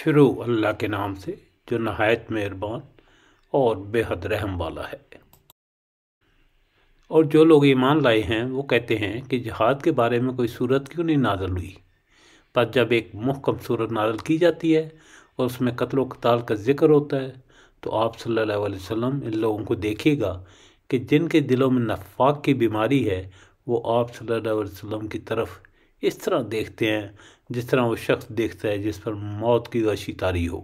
شروع اللہ کے نام سے جو نہایت مہربان اور بے حد رحم والا ہے۔ اور جو لوگ ایمان لائے ہیں وہ کہتے ہیں کہ جہاد کے بارے میں کوئی صورت کیوں نہیں نازل ہوئی؟ پر جب ایک محکم صورت نازل کی جاتی ہے اور اس میں قتل و قتال کا ذکر ہوتا ہے تو آپ صلی اللہ علیہ وسلم ان لوگوں کو دیکھے گا کہ جن کے دلوں میں نفاق کی بیماری ہے وہ آپ صلی اللہ علیہ وسلم کی طرف اس طرح دیکھتے ہیں جس طرح وہ شخص دیکھتا ہے جس پر موت کی وحشی طاری ہو۔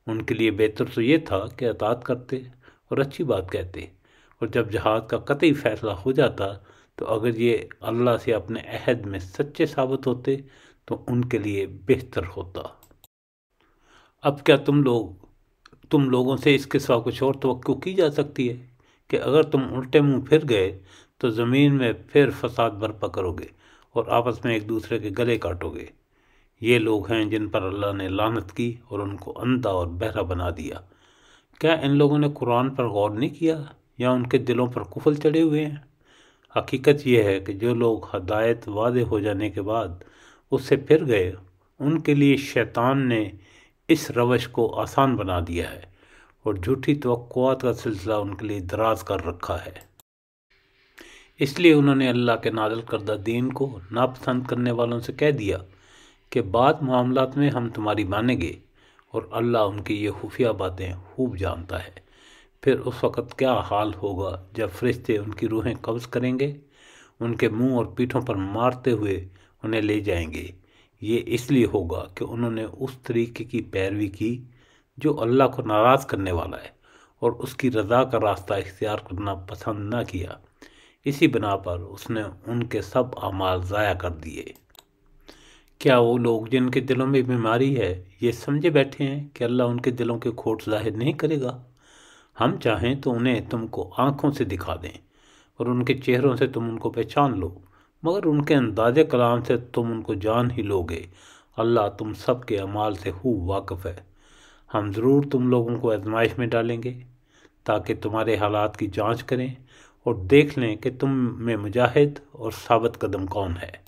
ان کے لیے بہتر تو یہ تھا کہ اطاعت کرتے اور اچھی بات کہتے، اور جب جہاد کا قطعی فیصلہ ہو جاتا تو اگر یہ اللہ سے اپنے عہد میں سچے ثابت ہوتے تو ان کے لیے بہتر ہوتا۔ اب کیا تم لوگوں سے اس کے سوا کچھ اور توقع کی جا سکتی ہے کہ اگر تم الٹے منہ پھر گئے تو زمین میں پھر فساد برپا کرو گے اور آپس میں ایک دوسرے کے گلے کاٹو گے؟ یہ لوگ ہیں جن پر اللہ نے لعنت کی اور ان کو اندھا اور بہرا بنا دیا۔ کیا ان لوگوں نے قرآن پر غور نہیں کیا یا ان کے دلوں پر قفل چڑھے ہوئے ہیں؟ حقیقت یہ ہے کہ جو لوگ ہدایت واضح ہو جانے کے بعد اس سے پھر گئے ان کے لیے شیطان نے اس روش کو آسان بنا دیا ہے اور جھوٹی توقعات کا سلسلہ ان کے لیے دراز کر رکھا ہے۔ اس لیے انہوں نے اللہ کے نازل کردہ دین کو ناپسند کرنے والوں سے کہہ دیا کہ بعض معاملات میں ہم تمہاری مانیں گے، اور اللہ ان کی یہ خفیہ باتیں خوب جانتا ہے۔ پھر اس وقت کیا حال ہوگا جب فرشتے ان کی روحیں قبض کریں گے، ان کے منہ اور پیٹھوں پر مارتے ہوئے انہیں لے جائیں گے۔ یہ اس لیے ہوگا کہ انہوں نے اس طریقے کی پیروی کی جو اللہ کو ناراض کرنے والا ہے اور اس کی رضا کا راستہ اختیار کرنا پسند نہ کیا، اسی بنا پر اس نے ان کے سب اعمال ضائع کر دیے۔ کیا وہ لوگ جن کے دلوں میں بیماری ہے یہ سمجھے بیٹھے ہیں کہ اللہ ان کے دلوں کے کھوٹ ظاہر نہیں کرے گا؟ ہم چاہیں تو انہیں تم کو آنکھوں سے دکھا دیں اور ان کے چہروں سے تم ان کو پہچان لو، مگر ان کے انداز کلام سے تم ان کو جان ہی لو گے۔ اللہ تم سب کے اعمال سے خوب واقف ہے۔ ہم ضرور تم لوگوں کو آزمائش میں ڈالیں گے تاکہ تمہارے حالات کی جانچ کریں اور دیکھ لیں کہ تم میں مجاہد اور ثابت قدم کون ہے۔